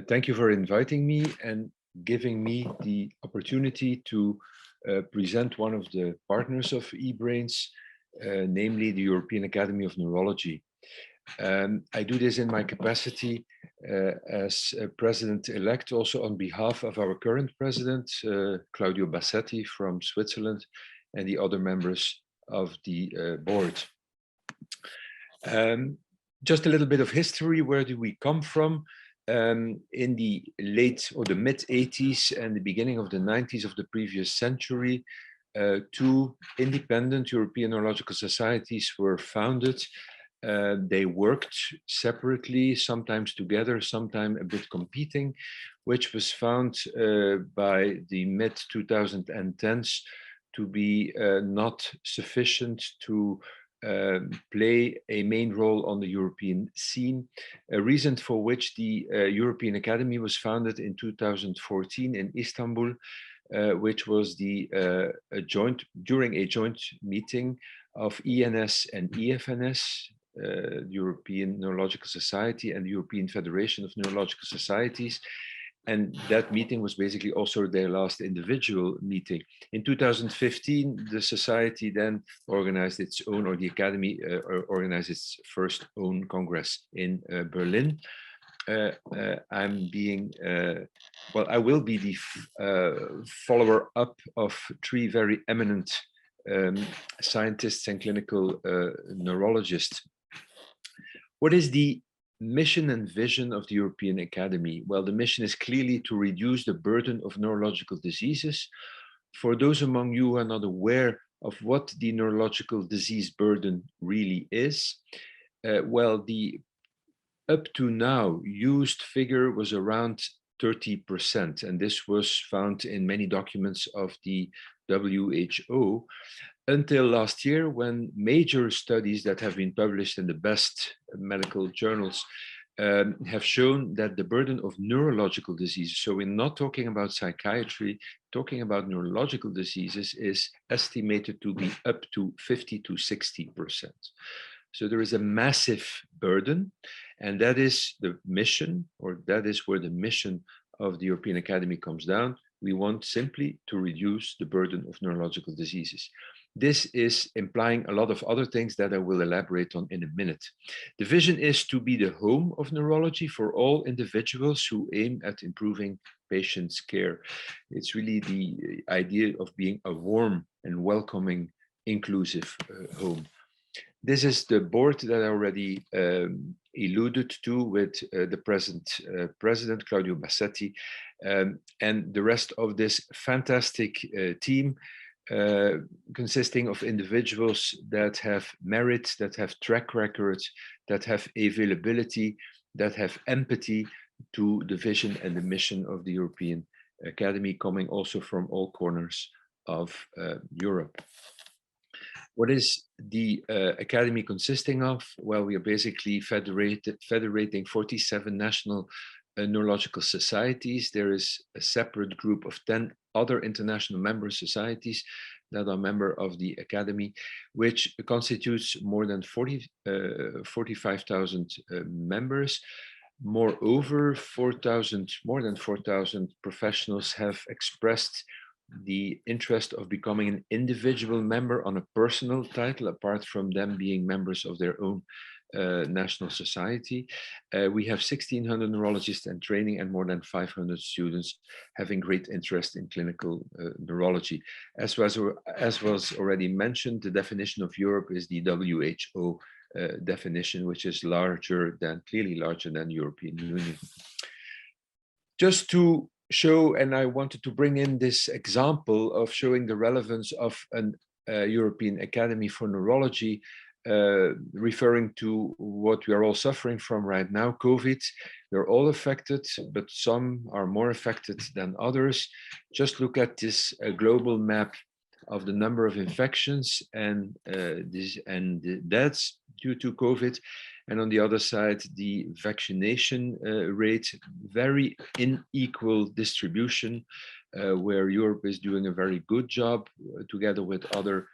Thank you for inviting me and giving me the opportunity to present one of the partners of eBrains, namely the European Academy of Neurology. I do this in my capacity as president-elect, also on behalf of our current president, Claudio Bassetti from Switzerland, and the other members of the board. Just a little bit of history. Where do we come from? In the late or the mid-80s and the beginning of the 90s of the previous century, two independent European neurological societies were founded. They worked separately, sometimes together, sometimes a bit competing, which was found by the mid-2010s to be not sufficient to play a main role on the European scene, a reason for which the European Academy was founded in 2014 in Istanbul, which was during a joint meeting of ENS and EFNS, the European Neurological Society and the European Federation of Neurological Societies. And that meeting was basically also their last individual meeting. In 2015, the society then organized its own, or the academy organized its first own congress in Berlin. I will be the follower up of three very eminent scientists and clinical neurologists. What is the mission and vision of the European Academy? Well, the mission is clearly to reduce the burden of neurological diseases. For those among you who are not aware of what the neurological disease burden really is, well, the up to now used figure was around 30%, and this was found in many documents of the WHO. Until last year, when major studies that have been published in the best medical journals have shown that the burden of neurological diseases, so we're not talking about psychiatry, talking about neurological diseases, is estimated to be up to 50 to 60%. So there is a massive burden, and that is the mission, or that is where the mission of the European Academy comes down. We want simply to reduce the burden of neurological diseases. This is implying a lot of other things that I will elaborate on in a minute. The vision is to be the home of neurology for all individuals who aim at improving patients' care. It's really the idea of being a warm and welcoming, inclusive home. This is the board that I already alluded to with the present president, Claudio Bassetti, and the rest of this fantastic team, consisting of individuals that have merit, that have track records, that have availability, that have empathy to the vision and the mission of the European Academy, coming also from all corners of Europe. What is the Academy consisting of? Well, we are basically federating 47 national neurological societies. There is a separate group of 10 other international member societies that are member of the Academy, which constitutes more than 45,000 members. Moreover, more than 4,000 professionals have expressed the interest of becoming an individual member on a personal title, apart from them being members of their own national society. We have 1,600 neurologists and training, and more than 500 students having great interest in clinical neurology. As was already mentioned, the definition of Europe is the WHO definition, which is clearly larger than the European Union. Just to show, and I wanted to bring in this example of showing the relevance of an European Academy for Neurology, referring to what we are all suffering from right now, COVID. We're all affected, but some are more affected than others. Just look at this global map of the number of infections and the deaths due to COVID. And on the other side, the vaccination rate, very unequal distribution, where Europe is doing a very good job together with other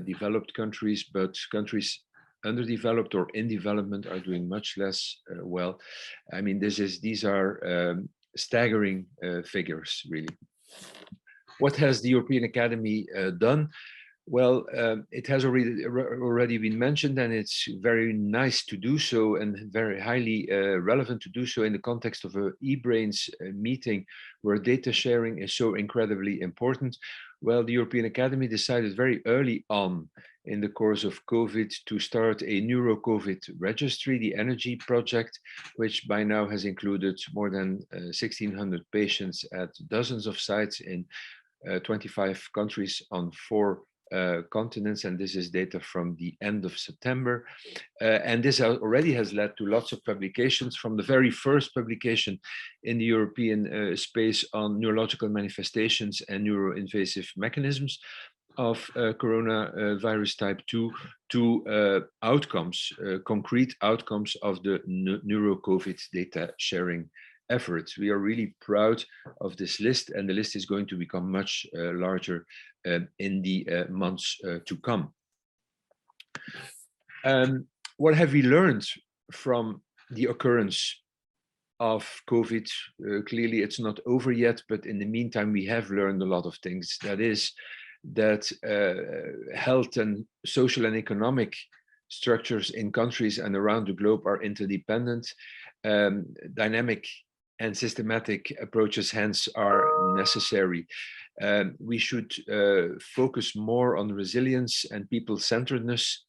developed countries, but countries underdeveloped or in development are doing much less well. I mean, these are staggering figures, really. What has the European Academy done? Well, it has already been mentioned, and it's very nice to do so, and very highly relevant to do so in the context of a eBrains meeting, where data sharing is so incredibly important. Well, the European Academy decided very early on in the course of COVID to start a neuro-COVID registry, the Energy project, which by now has included more than 1,600 patients at dozens of sites in 25 countries on 4 continents, and this is data from the end of September. And this already has led to lots of publications, from the very first publication in the European space on neurological manifestations and neuroinvasive mechanisms of coronavirus type 2 to outcomes, concrete outcomes of the neuro-COVID data sharing efforts. We are really proud of this list, and the list is going to become much larger in the months to come. What have we learned from the occurrence of COVID? Clearly, it's not over yet, but in the meantime, we have learned a lot of things. That is, that health and social and economic structures in countries and around the globe are interdependent. Dynamic and systematic approaches hence are necessary. We should focus more on resilience and people-centeredness.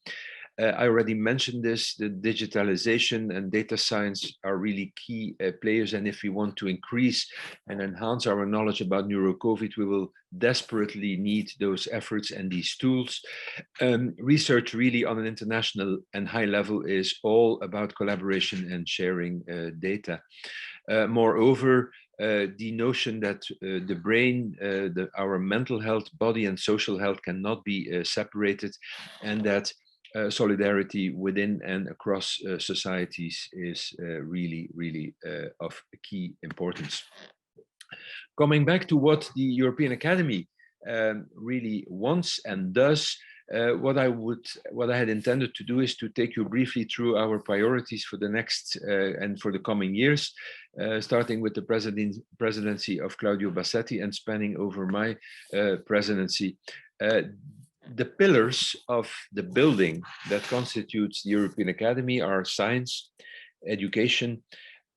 I already mentioned this, the digitalization and data science are really key players, and if we want to increase and enhance our knowledge about neuro-COVID, we will desperately need those efforts and these tools. Research really on an international and high level is all about collaboration and sharing data. Moreover, the notion that the brain, our mental health, body and social health cannot be separated, and that solidarity within and across societies is really of key importance. Coming back to what the European Academy really wants and does, what I had intended to do is to take you briefly through our priorities for the next and for the coming years, starting with the presidency of Claudio Bassetti and spanning over my presidency. The pillars of the building that constitutes the European Academy are science, education,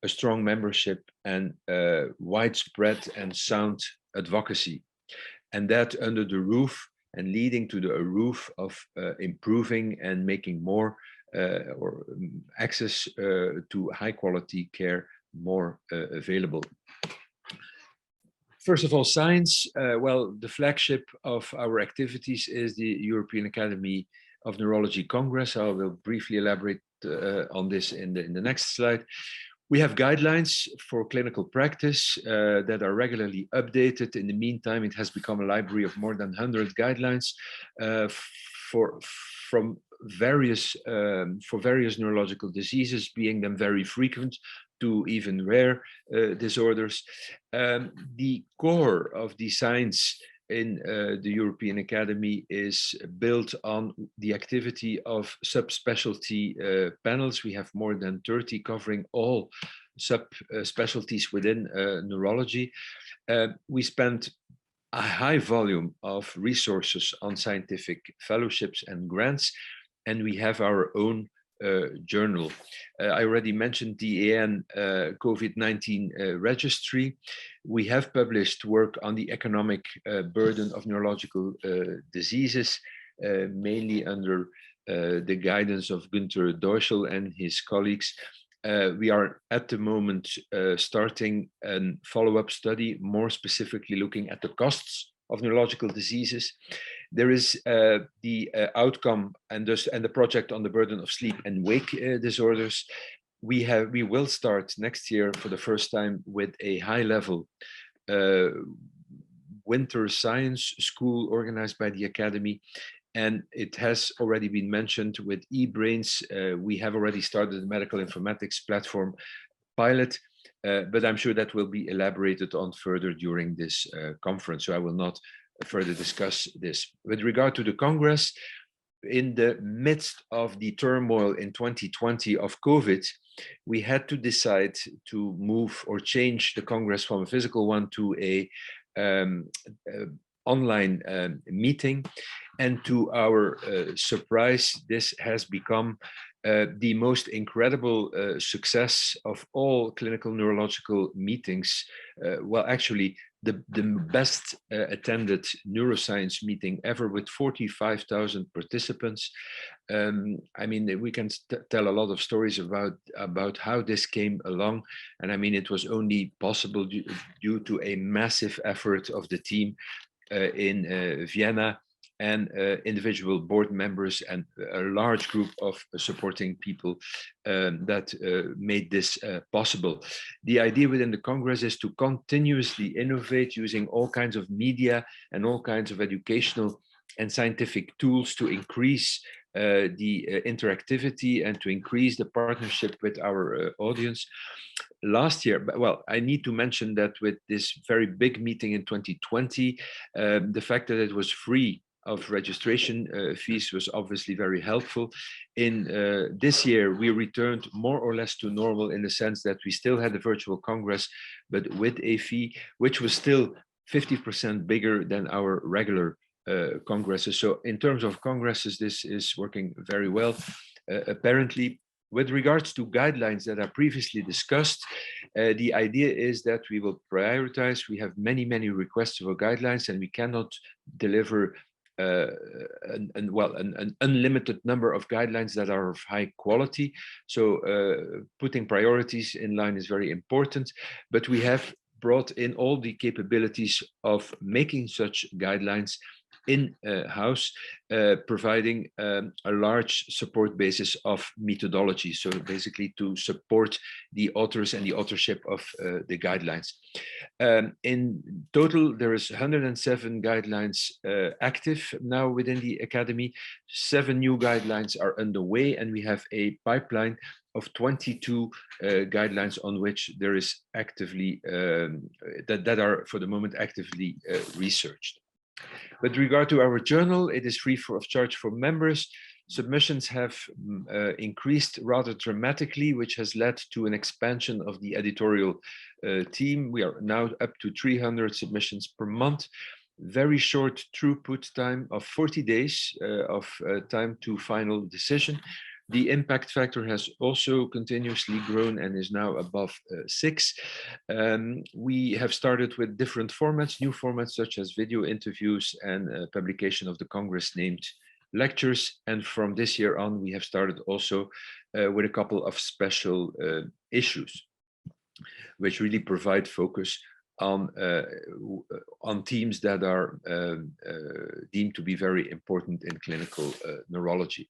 a strong membership, and widespread and sound advocacy. And that under the roof and leading to the roof of improving and making more or access to high quality care more available. First of all, science. Well, the flagship of our activities is the European Academy of Neurology Congress. I will briefly elaborate on this in the next slide. We have guidelines for clinical practice that are regularly updated. In the meantime, it has become a library of more than 100 guidelines for various neurological diseases, being them very frequent to even rare disorders. The core of the science in the European Academy is built on the activity of subspecialty panels. We have more than 30 covering all subspecialties within neurology. We spent a high volume of resources on scientific fellowships and grants, and we have our own journal. I already mentioned the EN COVID-19 registry. We have published work on the economic burden of neurological diseases, mainly under the guidance of Günther Deuschel and his colleagues. We are at the moment starting a follow-up study, more specifically looking at the costs of neurological diseases. There is the outcome and the project on the burden of sleep and wake disorders. We will start next year for the first time with a high-level winter science school organized by the Academy. And it has already been mentioned with eBrains. We have already started the medical informatics platform pilot, but I'm sure that will be elaborated on further during this conference. So I will not further discuss this. With regard to the Congress, in the midst of the turmoil in 2020 of COVID, we had to decide to move or change the Congress from a physical one to a online meeting. And to our surprise, this has become the most incredible success of all clinical neurological meetings. Well, actually, the best attended neuroscience meeting ever, with 45,000 participants. I mean, we can tell a lot of stories about how this came along. And I mean, it was only possible due to a massive effort of the team in Vienna, and individual board members and a large group of supporting people that made this possible. The idea within the Congress is to continuously innovate using all kinds of media and all kinds of educational and scientific tools to increase the interactivity and to increase the partnership with our audience. Last year, well, I need to mention that with this very big meeting in 2020, the fact that it was free of registration fees was obviously very helpful. In this year, we returned more or less to normal, in the sense that we still had a virtual Congress, but with a fee, which was still 50% bigger than our regular congresses. So in terms of congresses, this is working very well. Apparently, with regards to guidelines that are previously discussed, the idea is that we will prioritize. We have many requests for guidelines, and we cannot deliver an unlimited number of guidelines that are of high quality. So putting priorities in line is very important, but we have brought in all the capabilities of making such guidelines in-house, providing a large support basis of methodology. So basically to support the authors and the authorship of the guidelines. In total, there is 107 guidelines active now within the Academy. 7 new guidelines are underway, and we have a pipeline of 22 guidelines on which there is actively, that are for the moment actively researched. With regard to our journal, it is free of charge for members. Submissions have increased rather dramatically, which has led to an expansion of the editorial team. We are now up to 300 submissions per month. Very short throughput time of 40 days of time to final decision. The impact factor has also continuously grown and is now above 6. We have started with different formats, new formats such as video interviews and publication of the Congress named lectures. And from this year on, we have started also with a couple of special issues, which really provide focus on themes that are deemed to be very important in clinical neurology.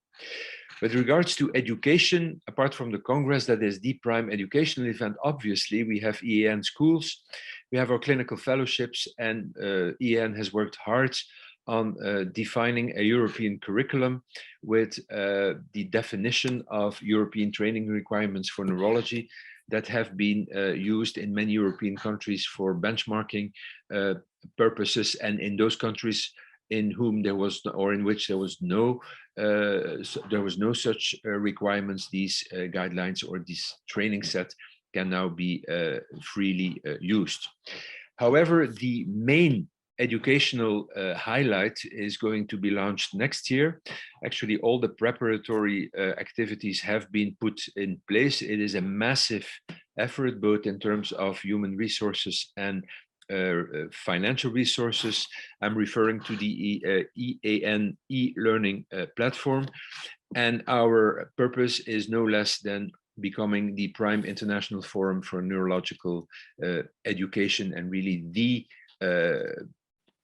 With regards to education, apart from the Congress, that is the prime educational event, obviously, we have EAN schools, we have our clinical fellowships, and EAN has worked hard on defining a European curriculum with the definition of European training requirements for neurology that have been used in many European countries for benchmarking purposes, and in those countries in whom there was, or in which there was no such requirements, these guidelines or this training set can now be freely used. However, the main educational highlight is going to be launched next year. Actually, all the preparatory activities have been put in place. It is a massive effort, both in terms of human resources and financial resources. I'm referring to the EAN e-learning platform. And our purpose is no less than becoming the prime international forum for neurological education, and really the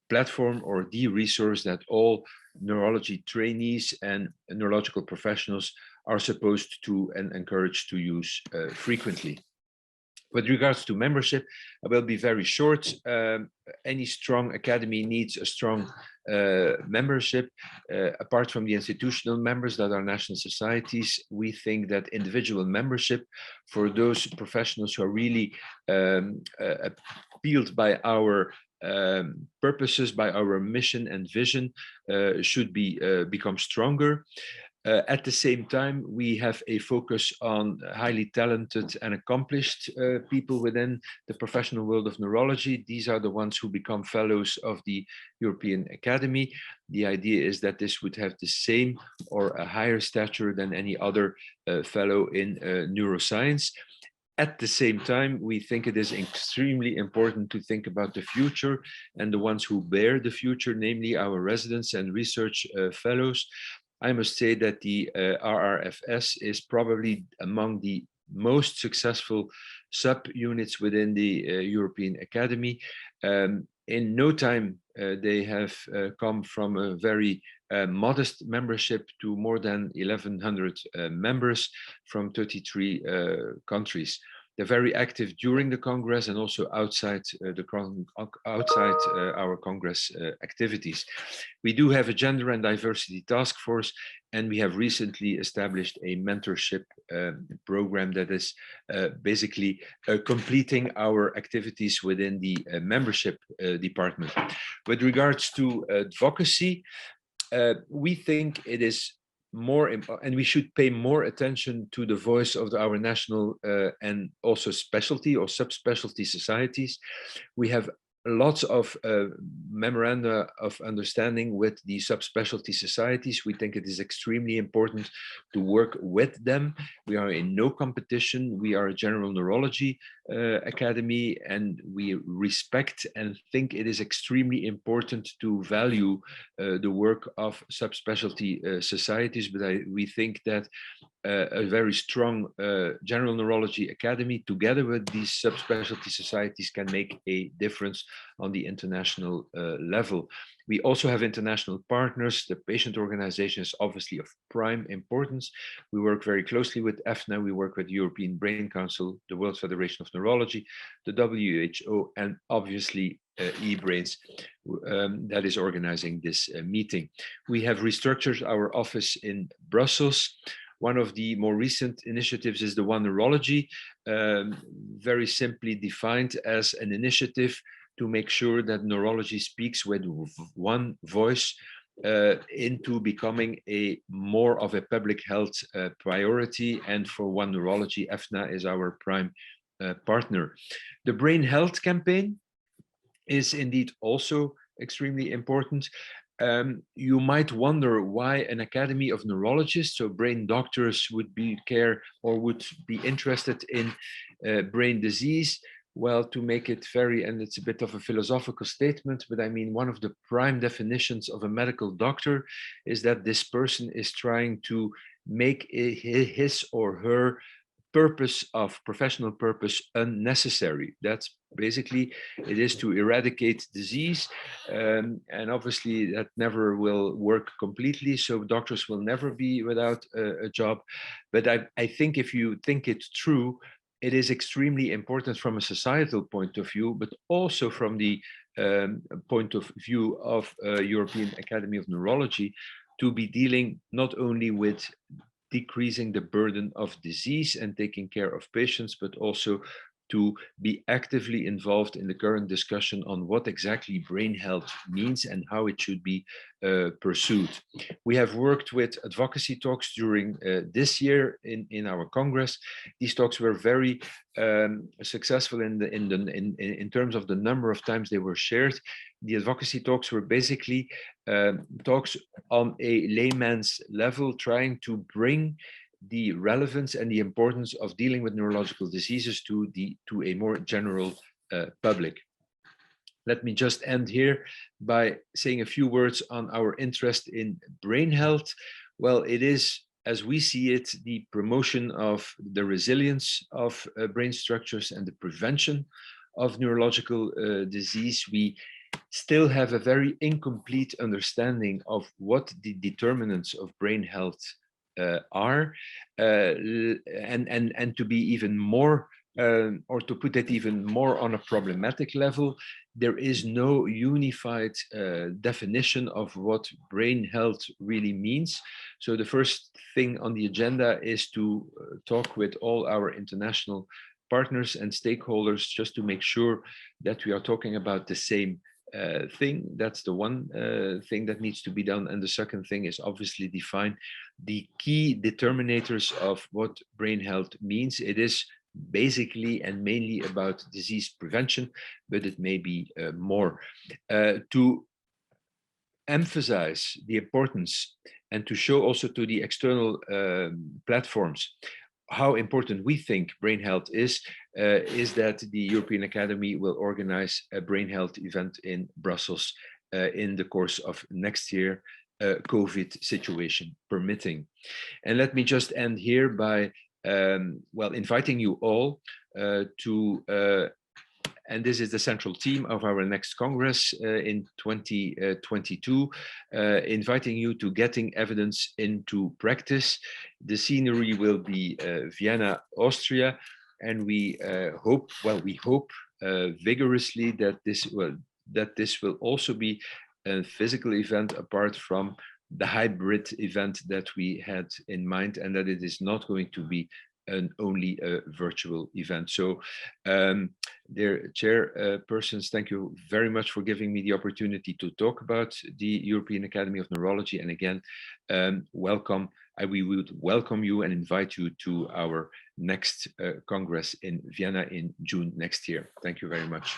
platform or the resource that all neurology trainees and neurological professionals are supposed to and encouraged to use frequently. With regards to membership, I will be very short. Any strong academy needs a strong membership. Apart from the institutional members that are national societies, we think that individual membership for those professionals who are really propelled by our purposes, by our mission and vision, should become stronger. At the same time, we have a focus on highly talented and accomplished people within the professional world of neurology. These are the ones who become fellows of the European Academy. The idea is that this would have the same or a higher stature than any other fellow in neuroscience. At the same time, we think it is extremely important to think about the future and the ones who bear the future, namely our residents and research fellows. I must say that the RRFS is probably among the most successful subunits within the European Academy. In no time, they have come from a very modest membership to more than 1,100 members from 33 countries. They're very active during the Congress and also outside our Congress activities. We do have a gender and diversity task force, and we have recently established a mentorship program that is basically completing our activities within the membership department. With regards to advocacy, we think it is more important, and we should pay more attention to the voice of our national and also specialty or subspecialty societies. We have lots of memoranda of understanding with the subspecialty societies. We think it is extremely important to work with them. We are in no competition. We are a general neurology academy, and we respect and think it is extremely important to value the work of subspecialty societies. But we think that a very strong general neurology academy together with these subspecialty societies can make a difference on the international level. We also have international partners. The patient organization is obviously of prime importance. We work very closely with EFNA. We work with the European Brain Council, the World Federation of Neurology, the WHO, and obviously eBrains that is organizing this meeting. We have restructured our office in Brussels. One of the more recent initiatives is the One Neurology, very simply defined as an initiative to make sure that neurology speaks with one voice into becoming more of a public health priority. And for One Neurology, EFNA is our prime partner. The Brain Health Campaign is indeed also extremely important. You might wonder why an academy of neurologists, so brain doctors, would be interested in brain disease. Well, to make it and it's a bit of a philosophical statement, but I mean, one of the prime definitions of a medical doctor is that this person is trying to make his or her professional purpose unnecessary. That's basically, it is to eradicate disease, and obviously that never will work completely, so doctors will never be without a job. But I think if you think it through, it is extremely important from a societal point of view, but also from the point of view of European Academy of Neurology, to be dealing not only with decreasing the burden of disease and taking care of patients, but also to be actively involved in the current discussion on what exactly brain health means and how it should be pursued. We have worked with advocacy talks during this year in our Congress. These talks were very successful in terms of the number of times they were shared. The advocacy talks were basically talks on a layman's level, trying to bring the relevance and the importance of dealing with neurological diseases to a more general public. Let me just end here by saying a few words on our interest in brain health. Well, it is, as we see it, the promotion of the resilience of brain structures and the prevention of neurological disease. We still have a very incomplete understanding of what the determinants of brain health are, and to be even more, or to put it even more on a problematic level, there is no unified definition of what brain health really means. So the first thing on the agenda is to talk with all our international partners and stakeholders just to make sure that we are talking about the same thing. That's the one thing that needs to be done. And the second thing is obviously define the key determinators of what brain health means. It is basically and mainly about disease prevention, but it may be more. To emphasize the importance and to show also to the external platforms how important we think brain health is that the European Academy will organize a brain health event in Brussels in the course of next year, COVID situation permitting. And let me just end here by inviting you all to and this is the central theme of our next Congress in 2022, inviting you to getting evidence into practice. The scenery will be Vienna, Austria, and we hope vigorously that this will also be a physical event apart from the hybrid event that we had in mind, and that it is not going to be only a virtual event. So, dear chairpersons, thank you very much for giving me the opportunity to talk about the European Academy of Neurology. And again, welcome. We would welcome you and invite you to our next Congress in Vienna in June next year. Thank you very much.